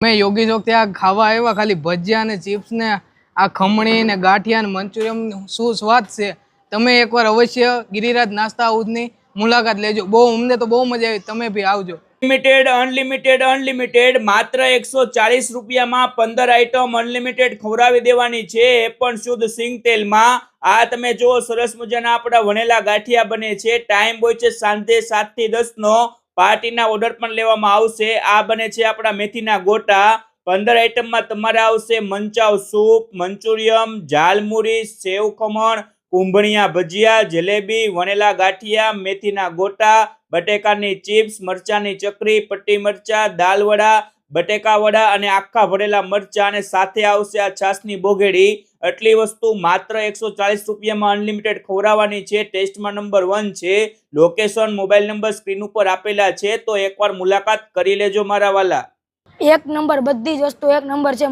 मैं योगी चौक ત્યાં ખાવા આવ્યા, ખાલી ભજીયા ને ચિપ્સ ને આ ખમણી ને ગાંઠિયા ને મંચુરિયમ શું સ્વાદ છે। તમે એકવાર અવશ્ય ગિરિરાજ નાસ્તા હાઉસની મુલાકાત લેજો। બહુ અમને તો બહુ મજા આવી, તમે બી આવજો। અનલિમિટેડ માત્ર 140 રૂપિયામાં 15 આઈટમ અનલિમિટેડ ખવડાવી દેવાની છે, એ પણ શુદ્ધ સિંગ તેલમાં। આ તમે જો સરસ મજાના આપણા વણેલા ગાંઠિયા બને છે। ટાઈમ હોય છે સાંજે 7 થી 10 નો। પાર્ટીના ઓર્ડર પણ લેવામાં આવશે। આ બને છે આપણા મેથીના ગોટા। 15 આઈટમમાં તમારે આવશે મંચાવ સૂપ, મંચુરિયમ, ઝાલમુરી, સેવ ખમણ, કુંભણિયા ભજીયા, જલેબી, વણેલા ગાંઠિયા, મેથીના ગોટા, બટેકાની ચિપ્સ, મરચાની ચકરી, પટ્ટી મરચા, દાલ વડા, બટેકા વડા અને આખા ભરેલા મરચા અને સાથે આવશે આ છાસની બોઘેડી। આટલી વસ્તુ માત્ર 140 રૂપિયામાં અનલિમિટેડ ખવડાવવાની છે। ટેસ્ટમાં નંબર 1 છે। લોકેશન મોબાઈલ નંબર સ્ક્રીન ઉપર આપેલા છે, તો એકવાર મુલાકાત કરી લેજો મારા વાલા। એક નંબર, બધી જ વસ્તુ એક નંબર છે।